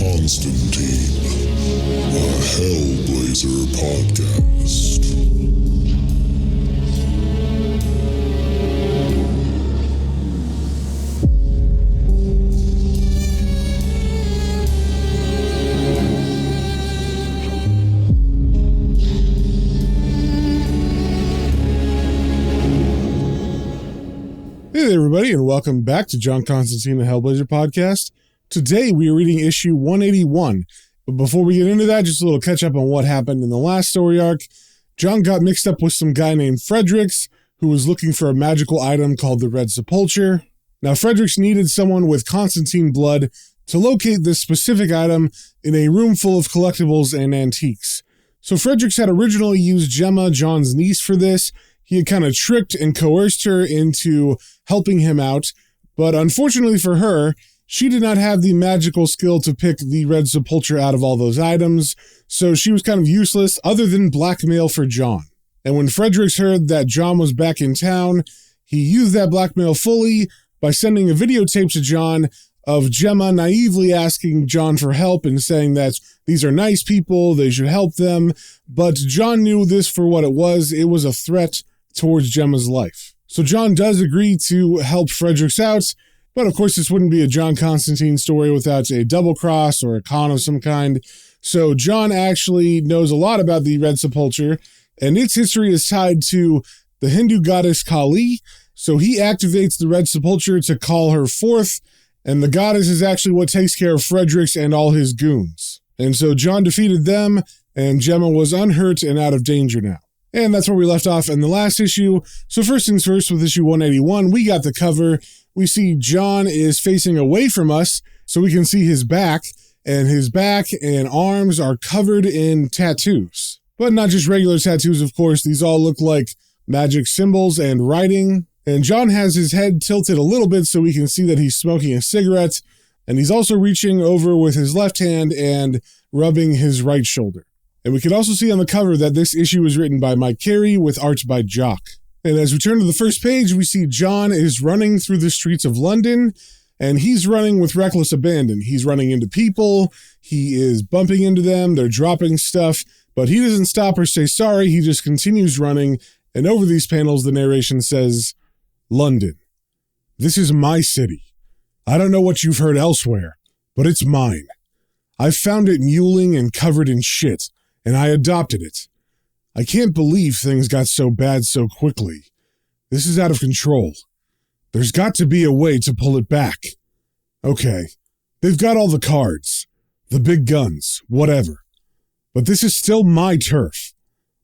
Constantine, a Hellblazer podcast. Hey there, everybody, and welcome back to John Constantine, the Hellblazer podcast. Today, we are reading issue 181. But before we get into that, just a little catch up on what happened in the last story arc. John got mixed up with some guy named Fredericks, who was looking for a magical item called the Red Sepulchre. Now, Fredericks needed someone with Constantine blood to locate this specific item in a room full of collectibles and antiques. So Fredericks had originally used Gemma, John's niece, for this. He had kind of tricked and coerced her into helping him out, but unfortunately for her, she did not have the magical skill to pick the Red Sepulchre out of all those items, so she was kind of useless other than blackmail for John. And when Fredericks heard that John was back in town, he used that blackmail fully by sending a videotape to John of Gemma naively asking John for help and saying that these are nice people, they should help them, but John knew this for what it was a threat towards Gemma's life. So John does agree to help Fredericks out, but of course this wouldn't be a John Constantine story without a double cross or a con of some kind. So John actually knows a lot about the Red Sepulchre, and its history is tied to the Hindu goddess Kali. So he activates the Red Sepulchre to call her forth, and the goddess is actually what takes care of Fredericks and all his goons. And so John defeated them, and Gemma was unhurt and out of danger now. And that's where we left off in the last issue. So first things first, with issue 181, we got the cover. We see John is facing away from us, so we can see his back and arms are covered in tattoos. But not just regular tattoos, of course. These all look like magic symbols and writing. And John has his head tilted a little bit so we can see that he's smoking a cigarette. And he's also reaching over with his left hand and rubbing his right shoulder. And we can also see on the cover that this issue was written by Mike Carey with art by Jock. And as we turn to the first page, we see John is running through the streets of London, and he's running with reckless abandon. He's running into people, he is bumping into them, they're dropping stuff, but he doesn't stop or say sorry, he just continues running, and over these panels the narration says, London. This is my city. I don't know what you've heard elsewhere, but it's mine. I found it mewling and covered in shit, and I adopted it. I can't believe things got so bad so quickly. This is out of control. There's got to be a way to pull it back. Okay, they've got all the cards, the big guns, whatever. But this is still my turf.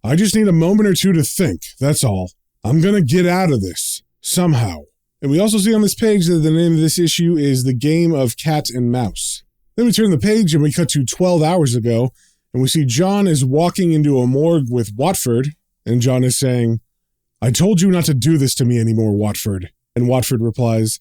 I just need a moment or two to think, that's all. I'm gonna get out of this, somehow. And we also see on this page that the name of this issue is The Game of Cat and Mouse. Then we turn the page and we cut to 12 hours ago, and we see John is walking into a morgue with Watford, and John is saying, I told you not to do this to me anymore, Watford. And Watford replies,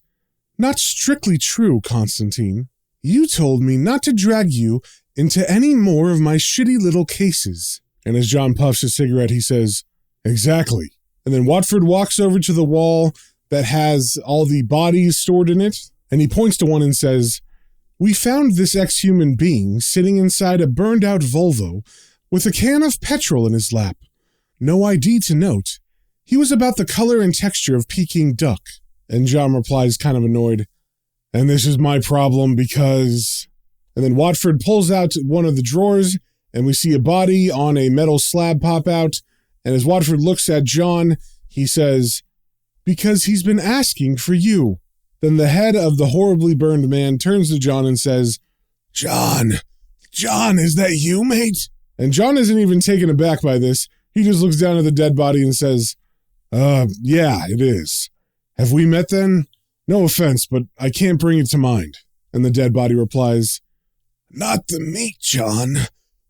Not strictly true, Constantine. You told me not to drag you into any more of my shitty little cases. And as John puffs his cigarette, he says, Exactly. And then Watford walks over to the wall that has all the bodies stored in it, and he points to one and says, We found this ex-human being sitting inside a burned-out Volvo with a can of petrol in his lap. No ID to note. He was about the color and texture of Peking duck. And John replies, kind of annoyed, And this is my problem because... And then Watford pulls out one of the drawers, and we see a body on a metal slab pop out. And as Watford looks at John, he says, Because he's been asking for you. Then the head of the horribly burned man turns to John and says, John, is that you, mate? And John isn't even taken aback by this. He just looks down at the dead body and says, yeah, it is. Have we met then? No offense, but I can't bring it to mind. And the dead body replies, Not the meat, John.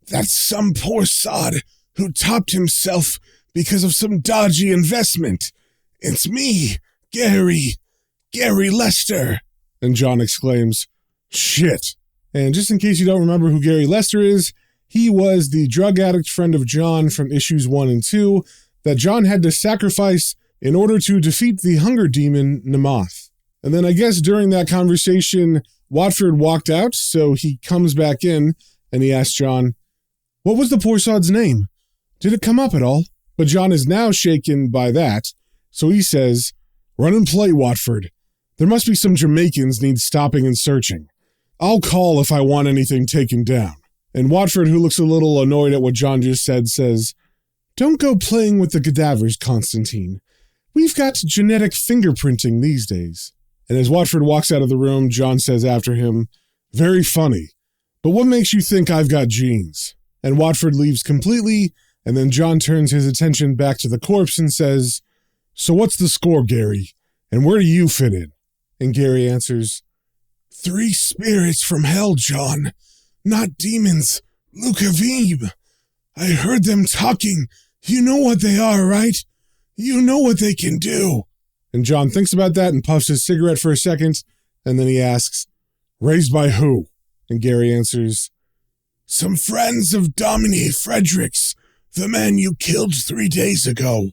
That's some poor sod who topped himself because of some dodgy investment. It's me, Gary Lester. And John exclaims, Shit. And just in case you don't remember who Gary Lester is, he was the drug addict friend of John from issues 1 and 2 that John had to sacrifice in order to defeat the hunger demon, Nemoth. And then I guess during that conversation, Watford walked out, so he comes back in and he asks John, "What was the poor sod's name? Did it come up at all?" But John is now shaken by that, so he says, "Run and play, Watford. There must be some Jamaicans need stopping and searching. I'll call if I want anything taken down." And Watford, who looks a little annoyed at what John just said, says, "Don't go playing with the cadavers, Constantine. We've got genetic fingerprinting these days." And as Watford walks out of the room, John says after him, "Very funny, but what makes you think I've got genes?" And Watford leaves completely, and then John turns his attention back to the corpse and says, "So what's the score, Gary? And where do you fit in?" And Gary answers, "3 spirits from hell, John. Not demons. Lukavim. I heard them talking. You know what they are, right? You know what they can do." And John thinks about that and puffs his cigarette for a second, and then he asks, "Raised by who?" And Gary answers, "Some friends of Domine Fredericks, the man you killed 3 days ago.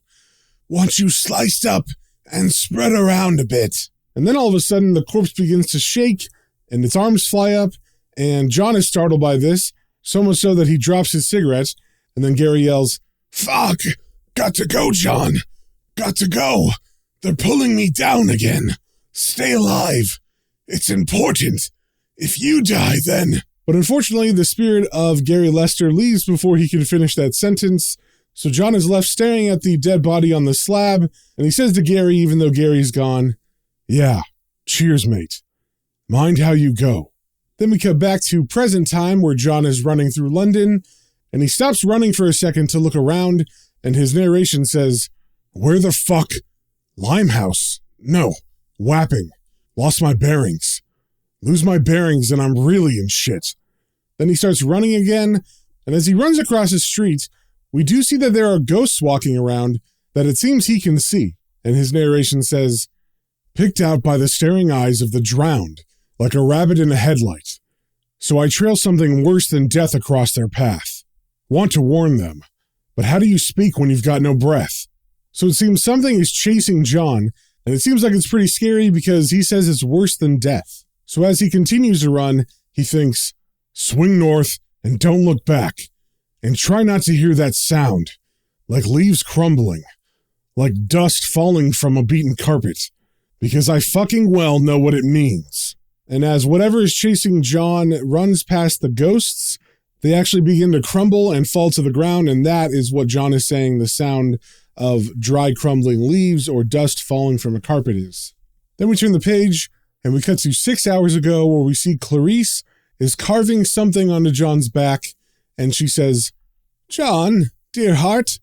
Want you sliced up and spread around a bit." And then all of a sudden, the corpse begins to shake, and its arms fly up, and John is startled by this, so much so that he drops his cigarette, and then Gary yells, "Fuck! Got to go, John! Got to go! They're pulling me down again! Stay alive! It's important! If you die, then..." But unfortunately, the spirit of Gary Lester leaves before he can finish that sentence, so John is left staring at the dead body on the slab, and he says to Gary, even though Gary's gone, "Yeah, cheers, mate. Mind how you go." Then we cut back to present time where John is running through London, and he stops running for a second to look around, and his narration says, "Where the fuck? Limehouse? No. Wapping. Lost my bearings. Lose my bearings and I'm really in shit." Then he starts running again, and as he runs across the street, we do see that there are ghosts walking around that it seems he can see, and his narration says, "Picked out by the staring eyes of the drowned, like a rabbit in a headlight. So I trail something worse than death across their path. Want to warn them, but how do you speak when you've got no breath?" So it seems something is chasing John, and it seems like it's pretty scary because he says it's worse than death. So as he continues to run, he thinks, "Swing north and don't look back, and try not to hear that sound, like leaves crumbling, like dust falling from a beaten carpet, because I fucking well know what it means." And as whatever is chasing John runs past the ghosts, they actually begin to crumble and fall to the ground, and that is what John is saying the sound of dry crumbling leaves or dust falling from a carpet is. Then we turn the page, and we cut to 6 hours ago where we see Clarice is carving something onto John's back, and she says, "John, dear heart,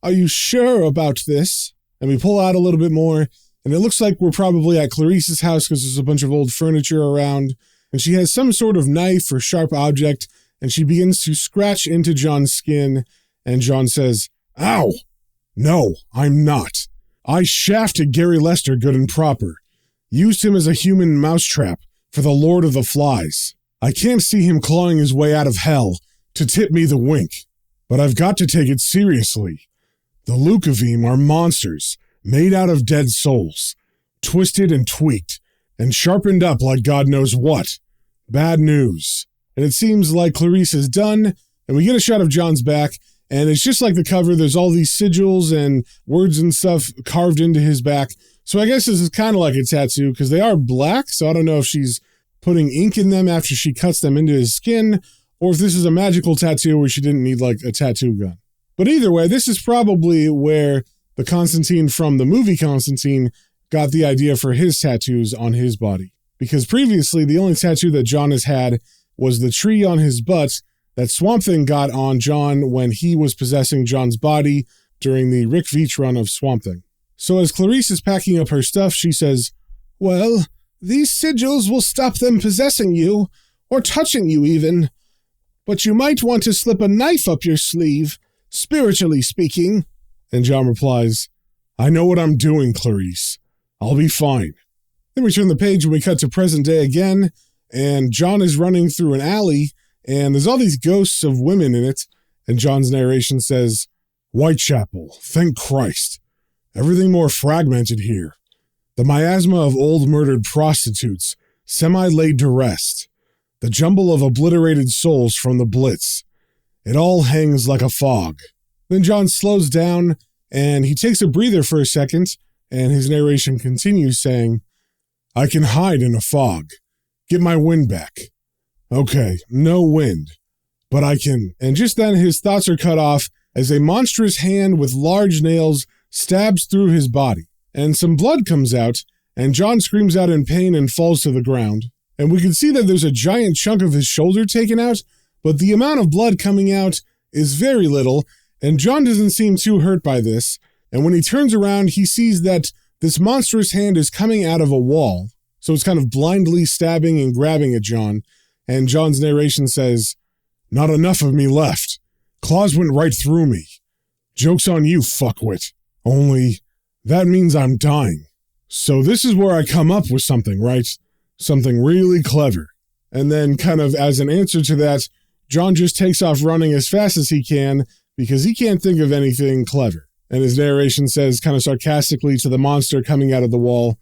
are you sure about this?" And we pull out a little bit more, and it looks like we're probably at Clarice's house because there's a bunch of old furniture around, and she has some sort of knife or sharp object, and she begins to scratch into John's skin, and John says, "Ow! No, I'm not. I shafted Gary Lester good and proper. Used him as a human mousetrap for the Lord of the Flies. I can't see him clawing his way out of hell to tip me the wink, but I've got to take it seriously. The Lukavim are monsters made out of dead souls, twisted and tweaked, and sharpened up like God knows what. Bad news." And it seems like Clarice is done, and we get a shot of John's back, and it's just like the cover. There's all these sigils and words and stuff carved into his back. So I guess this is kind of like a tattoo because they are black, so I don't know if she's putting ink in them after she cuts them into his skin, or if this is a magical tattoo where she didn't need like a tattoo gun. But either way, this is probably where the Constantine from the movie Constantine got the idea for his tattoos on his body. Because previously, the only tattoo that John has had was the tree on his butt that Swamp Thing got on John when he was possessing John's body during the Rick Veitch run of Swamp Thing. So as Clarice is packing up her stuff, she says, "Well, these sigils will stop them possessing you, or touching you even. But you might want to slip a knife up your sleeve, spiritually speaking." And John replies, "I know what I'm doing, Clarice. I'll be fine." Then we turn the page and we cut to present day again, and John is running through an alley, and there's all these ghosts of women in it, and John's narration says, "Whitechapel, thank Christ. Everything more fragmented here. The miasma of old murdered prostitutes, semi-laid to rest. The jumble of obliterated souls from the Blitz. It all hangs like a fog. Then John slows down, and he takes a breather for a second, and his narration continues saying, I can hide in a fog. Get my wind back. Okay, no wind. But I can. And just then his thoughts are cut off as a monstrous hand with large nails stabs through his body. And some blood comes out, and John screams out in pain and falls to the ground. And we can see that there's a giant chunk of his shoulder taken out, but the amount of blood coming out is very little, and John doesn't seem too hurt by this. And when he turns around, he sees that this monstrous hand is coming out of a wall. So it's kind of blindly stabbing and grabbing at John. And John's narration says, Not enough of me left. Claws went right through me. Joke's on you, fuckwit. Only, that means I'm dying. So this is where I come up with something, right? Something really clever. And then kind of as an answer to that, John just takes off running as fast as he can because he can't think of anything clever. And his narration says kind of sarcastically to the monster coming out of the wall,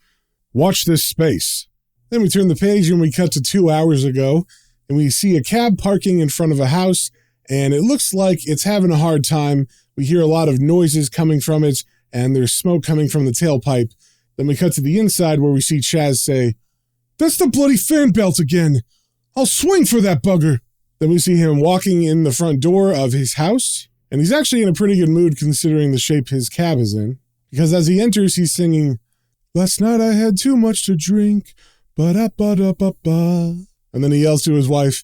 Watch this space. Then we turn the page and we cut to 2 hours ago, and we see a cab parking in front of a house, and it looks like it's having a hard time. We hear a lot of noises coming from it, and there's smoke coming from the tailpipe. Then we cut to the inside where we see Chaz say, That's the bloody fan belt again. I'll swing for that bugger. Then we see him walking in the front door of his house, and he's actually in a pretty good mood considering the shape his cab is in, because as he enters, he's singing, Last night I had too much to drink, ba-da-ba-da-ba-ba. And then he yells to his wife,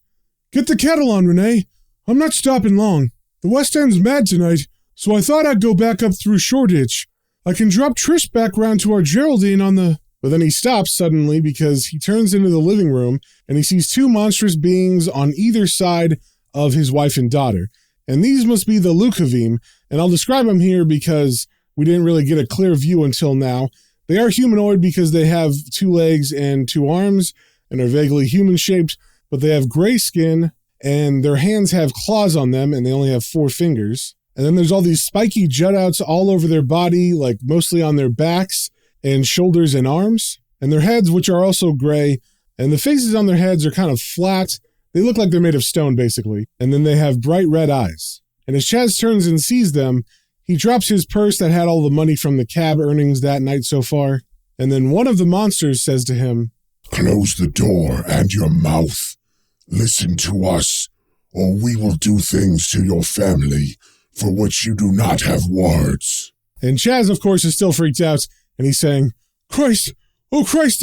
Get the kettle on, Renee. I'm not stopping long. The West End's mad tonight, so I thought I'd go back up through Shoreditch. I can drop Trish back round to our Geraldine on the... But then he stops suddenly because he turns into the living room and he sees two monstrous beings on either side of his wife and daughter. And these must be the Lukavim, and I'll describe them here because we didn't really get a clear view until now. They are humanoid because they have 2 legs and 2 arms and are vaguely human-shaped, but they have gray skin, and their hands have claws on them, and they only have 4 fingers. And then there's all these spiky jut-outs all over their body, like mostly on their backs and shoulders and arms. And their heads, which are also gray, and the faces on their heads are kind of flat. They look like they're made of stone, basically. And then they have bright red eyes. And as Chaz turns and sees them, he drops his purse that had all the money from the cab earnings that night so far. And then one of the monsters says to him, Close the door and your mouth. Listen to us, or we will do things to your family for which you do not have words. And Chaz, of course, is still freaked out, and he's saying, Christ, oh Christ,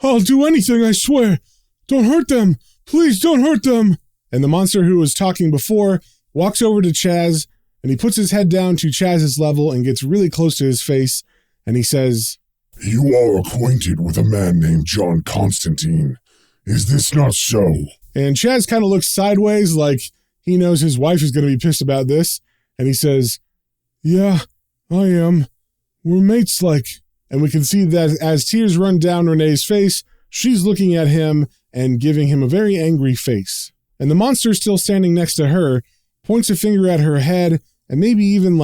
I'll do anything, I swear. Don't hurt them. Please don't hurt them. And the monster who was talking before walks over to Chaz, and he puts his head down to Chaz's level and gets really close to his face, and he says, You are acquainted with a man named John Constantine. Is this not so? And Chaz kind of looks sideways like he knows his wife is going to be pissed about this, and he says, Yeah, I am. We're mates like. And we can see that as tears run down Renee's face, she's looking at him and giving him a very angry face. And the monster still standing next to her points a finger at her head and maybe even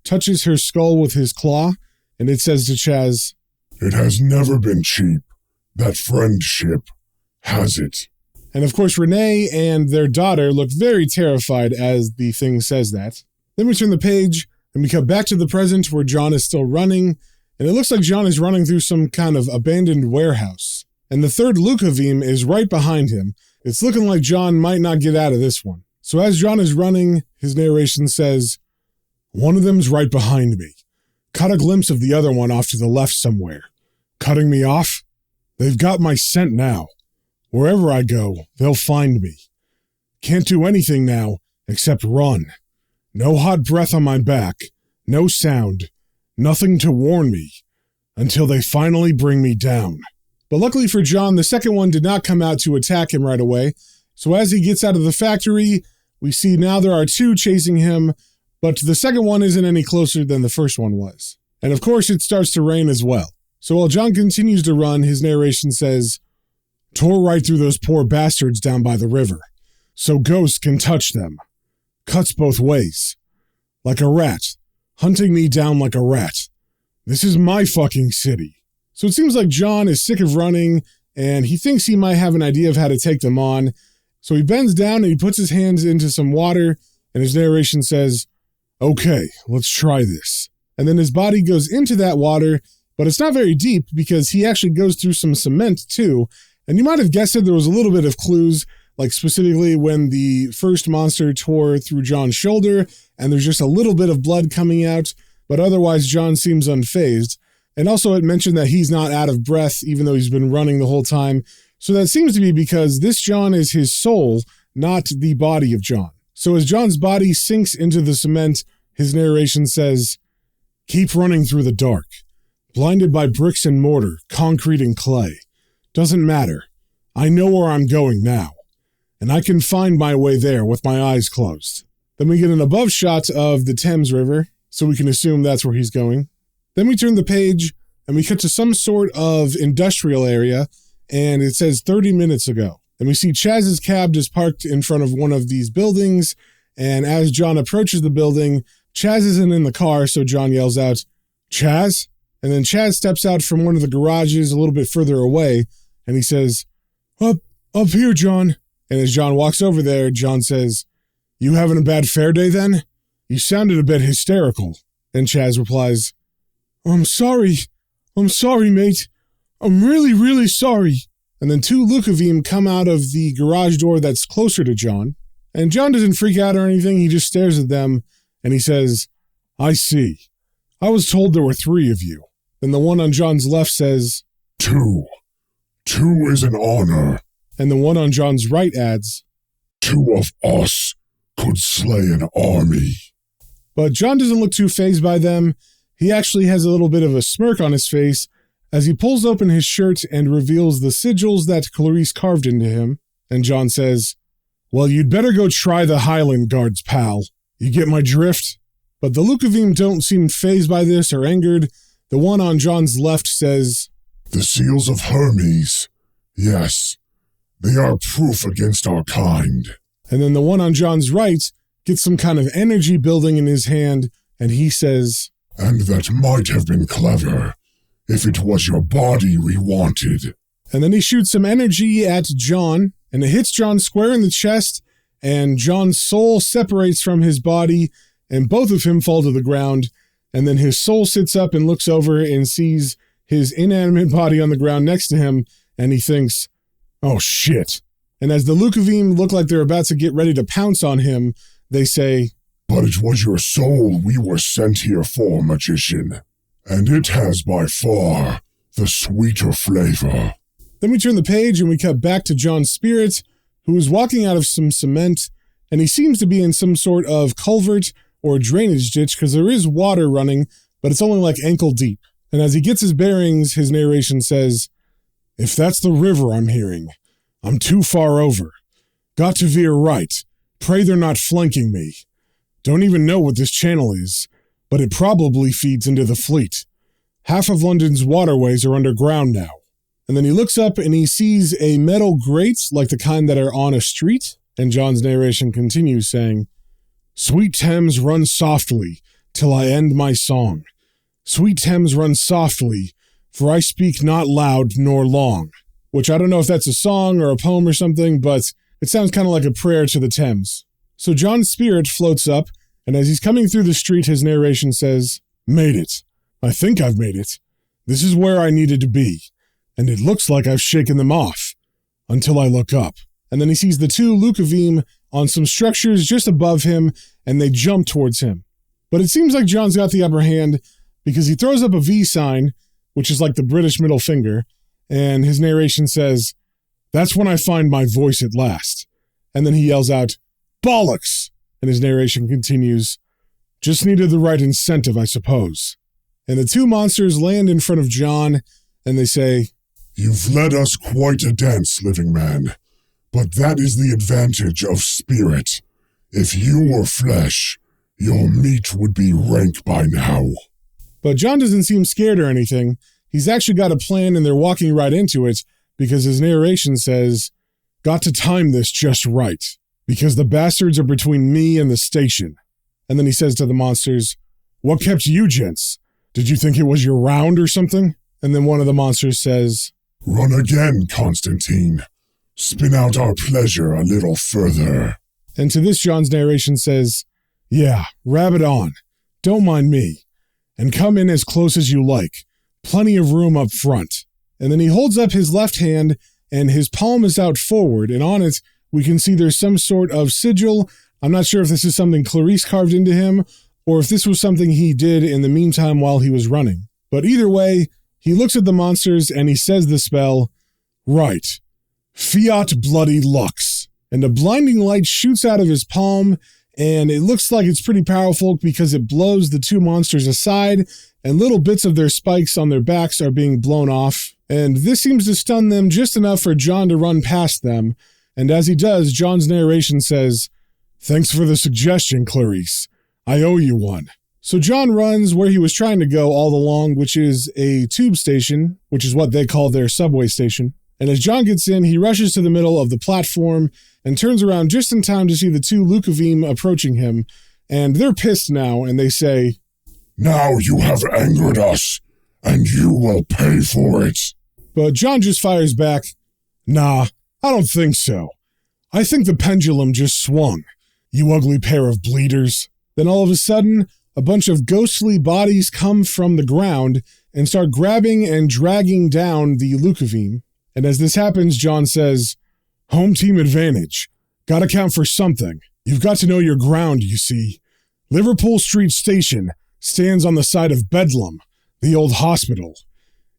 touches her skull with his claw. And it says to Chaz, It has never been cheap. That friendship has it. And of course, Renee and their daughter look very terrified as the thing says that. Then we turn the page and we cut back to the present where John is still running. And it looks like John is running through some kind of abandoned warehouse. And the third Lukavim is right behind him. It's looking like John might not get out of this one. So as John is running, his narration says, One of them's right behind me. Caught a glimpse of the other one off to the left somewhere. Cutting me off? They've got my scent now. Wherever I go, they'll find me. Can't do anything now except run. No hot breath on my back. No sound. Nothing to warn me. Until they finally bring me down. But luckily for John, the second one did not come out to attack him right away. So as he gets out of the factory, we see now there are 2 chasing him, but the second one isn't any closer than the first one was. And of course, it starts to rain as well. So while John continues to run, his narration says, Tore right through those poor bastards down by the river, so ghosts can touch them. Cuts both ways. Like a rat, hunting me down like a rat. This is my fucking city. So it seems like John is sick of running, and he thinks he might have an idea of how to take them on. So he bends down and he puts his hands into some water, and his narration says, "Okay, let's try this." And then his body goes into that water, but it's not very deep because he actually goes through some cement too. And you might have guessed it, there was a little bit of clues, like specifically when the first monster tore through John's shoulder, and there's just a little bit of blood coming out, but otherwise John seems unfazed. And also it mentioned that he's not out of breath, even though he's been running the whole time. So that seems to be because this John is his soul, not the body of John. So as John's body sinks into the cement, his narration says, "Keep running through the dark. Blinded by bricks and mortar, concrete and clay. Doesn't matter. I know where I'm going now. And I can find my way there with my eyes closed." Then we get an above shot of the Thames River, so we can assume that's where he's going. Then we turn the page, and we cut to some sort of industrial area, and it says 30 minutes ago. And we see Chaz's cab just parked in front of one of these buildings, and as John approaches the building, Chaz isn't in the car, so John yells out, "Chaz?" And then Chaz steps out from one of the garages a little bit further away, and he says, Up here, John." And as John walks over there, John says, "You having a bad fair day then? You sounded a bit hysterical." And Chaz replies, I'm sorry, mate. I'm really, really sorry." And then two Lukavim come out of the garage door that's closer to John. And John doesn't freak out or anything, he just stares at them, and he says, "I see. I was told there were 3 of you." Then the one on John's left says, "2. 2 is an honor." And the one on John's right adds, "2 of us could slay an army." But John doesn't look too fazed by them. He actually has a little bit of a smirk on his face as he pulls open his shirt and reveals the sigils that Clarice carved into him. And John says, "Well, you'd better go try the Highland Guards, pal. You get my drift?" But the Lukavim don't seem fazed by this or angered. The one on John's left says, "The seals of Hermes. Yes, they are proof against our kind." And then the one on John's right gets some kind of energy building in his hand, and he says, "And that might have been clever, if it was your body we wanted." And then he shoots some energy at John, and it hits John square in the chest, and John's soul separates from his body, and both of him fall to the ground, and then his soul sits up and looks over and sees his inanimate body on the ground next to him, and he thinks, "Oh shit." And as the Lukavim look like they're about to get ready to pounce on him, they say, "But it was your soul we were sent here for, magician, and it has by far the sweeter flavor." Then we turn the page and we cut back to John's spirit, who is walking out of some cement, and he seems to be in some sort of culvert or drainage ditch because there is water running, but it's only like ankle deep. And as he gets his bearings, his narration says, "If that's the river I'm hearing, I'm too far over. Got to veer right. Pray they're not flanking me. Don't even know what this channel is, but it probably feeds into the Fleet. Half of London's waterways are underground now." And then he looks up and he sees a metal grate like the kind that are on a street, and John's narration continues saying, "Sweet Thames, run softly, till I end my song. Sweet Thames, run softly, for I speak not loud nor long." Which I don't know if that's a song or a poem or something, but it sounds kind of like a prayer to the Thames. So John's spirit floats up, and as he's coming through the street, his narration says, "Made it. I think I've made it. This is where I needed to be, and it looks like I've shaken them off, until I look up." And then he sees the two Lukavim on some structures just above him, and they jump towards him. But it seems like John's got the upper hand, because he throws up a V sign, which is like the British middle finger, and his narration says, "That's when I find my voice at last." And then he yells out, "Bollocks!" And his narration continues, "Just needed the right incentive, I suppose." And the two monsters land in front of John, and they say, "You've led us quite a dance, living man, but that is the advantage of spirit. If you were flesh, your meat would be rank by now." But John doesn't seem scared or anything. He's actually got a plan, and they're walking right into it, because his narration says, "Got to time this just right, because the bastards are between me and the station." And then he says to the monsters, "What kept you gents? Did you think it was your round or something?" And then one of the monsters says, Run again, Constantine. Spin out our pleasure a little further. And to this, John's narration says, yeah, rabbit on. Don't mind me. And come in as close as you like. Plenty of room up front. And then he holds up his left hand, and his palm is out forward, and on it, we can see there's some sort of sigil. I'm not sure if this is something Clarice carved into him, or if this was something he did in the meantime while he was running. But either way, he looks at the monsters, and he says the spell, right. Fiat bloody lux. And a blinding light shoots out of his palm, and it looks like it's pretty powerful because it blows the two monsters aside, and little bits of their spikes on their backs are being blown off. And this seems to stun them just enough for John to run past them. And as he does, John's narration says, thanks for the suggestion, Clarice. I owe you one. So John runs where he was trying to go all along, which is a tube station, which is what they call their subway station. And as John gets in, he rushes to the middle of the platform and turns around just in time to see the two Lukavim approaching him. And they're pissed now, and they say, now you have angered us, and you will pay for it. But John just fires back, nah, I don't think so. I think the pendulum just swung, you ugly pair of bleeders. Then all of a sudden, a bunch of ghostly bodies come from the ground and start grabbing and dragging down the Lukavim. And as this happens, John says, home team advantage. Gotta count for something. You've got to know your ground, you see. Liverpool Street Station stands on the side of Bedlam, the old hospital.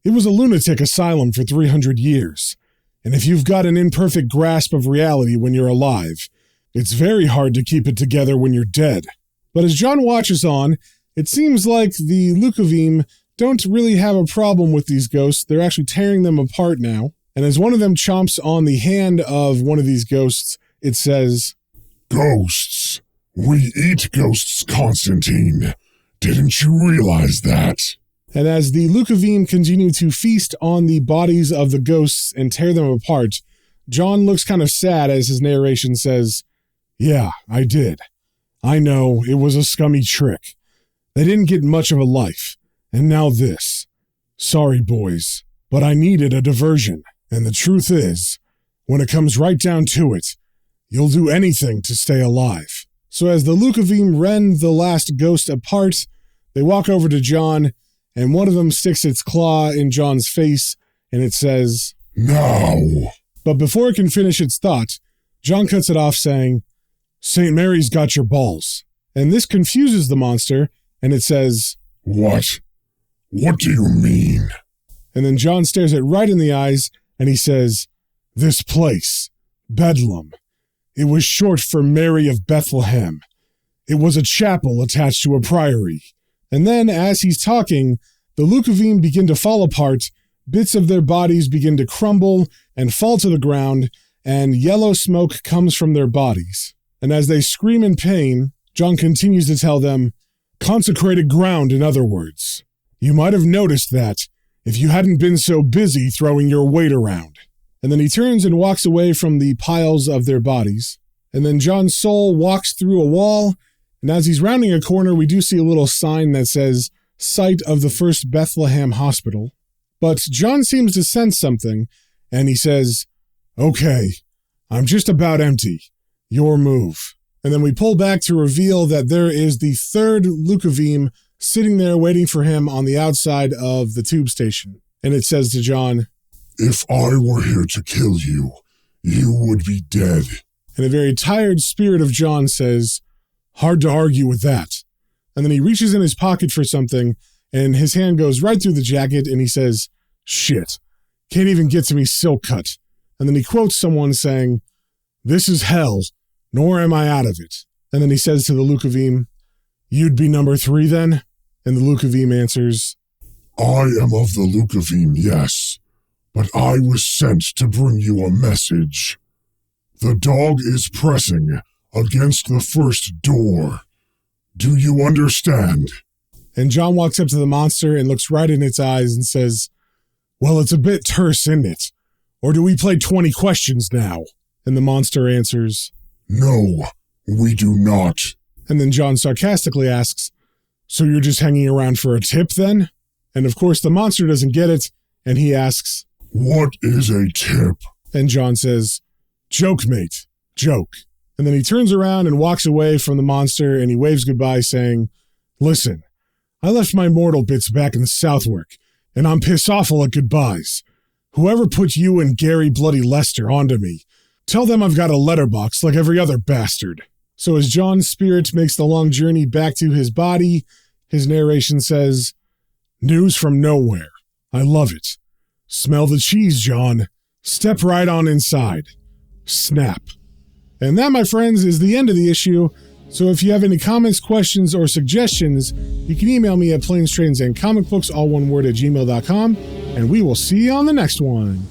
It was a lunatic asylum for 300 years. And if you've got an imperfect grasp of reality when you're alive, it's very hard to keep it together when you're dead. But as John watches on, it seems like the Lukavim don't really have a problem with these ghosts. They're actually tearing them apart now. And as one of them chomps on the hand of one of these ghosts, it says, ghosts. We eat ghosts, Constantine. Didn't you realize that? And as the Lukavim continue to feast on the bodies of the ghosts and tear them apart, John looks kind of sad as his narration says, yeah, I did. I know, it was a scummy trick. They didn't get much of a life. And now this. Sorry, boys, but I needed a diversion. And the truth is, when it comes right down to it, you'll do anything to stay alive. So as the Lukavim rend the last ghost apart, they walk over to John, and one of them sticks its claw in John's face, and it says, now. But before it can finish its thought, John cuts it off saying, St. Mary's got your balls. And this confuses the monster, and it says, what? What do you mean? And then John stares it right in the eyes, and he says, this place, Bedlam. It was short for Mary of Bethlehem. It was a chapel attached to a priory. And then, as he's talking, the Lukavim begin to fall apart, bits of their bodies begin to crumble and fall to the ground, and yellow smoke comes from their bodies. And as they scream in pain, John continues to tell them, consecrated ground, in other words. You might have noticed that if you hadn't been so busy throwing your weight around. And then he turns and walks away from the piles of their bodies. And then John's soul walks through a wall, and as he's rounding a corner, we do see a little sign that says, Site of the First Bethlehem Hospital. But John seems to sense something, and he says, okay, I'm just about empty. Your move. And then we pull back to reveal that there is the third Lukavim sitting there waiting for him on the outside of the tube station. And it says to John, if I were here to kill you, you would be dead. And a very tired spirit of John says, hard to argue with that. And then he reaches in his pocket for something, and his hand goes right through the jacket, and he says, shit, can't even get to me silk cut. And then he quotes someone saying, this is hell, nor am I out of it. And then he says to the Lukavim, you'd be number 3 then? And the Lukavim answers, I am of the Lukavim, yes, but I was sent to bring you a message. The dog is pressing against the first door. Do you understand? And John walks up to the monster and looks right in its eyes and says, well, it's a bit terse, isn't it? Or do we play 20 questions now? And the monster answers, no, we do not. And then John sarcastically asks, so you're just hanging around for a tip then? And of course the monster doesn't get it, and he asks, What is a tip? And John says, joke, mate, joke. And then he turns around and walks away from the monster and he waves goodbye saying, listen, I left my mortal bits back in Southwark, and I'm pissed awful at goodbyes. Whoever put you and Gary Bloody Lester onto me, tell them I've got a letterbox like every other bastard. So as John's spirit makes the long journey back to his body, his narration says, news from nowhere. I love it. Smell the cheese, John. Step right on inside. Snap. And that, my friends, is the end of the issue. So if you have any comments, questions, or suggestions, you can email me at planestrains and comicbooks, all one word, @gmail.com, and we will see you on the next one.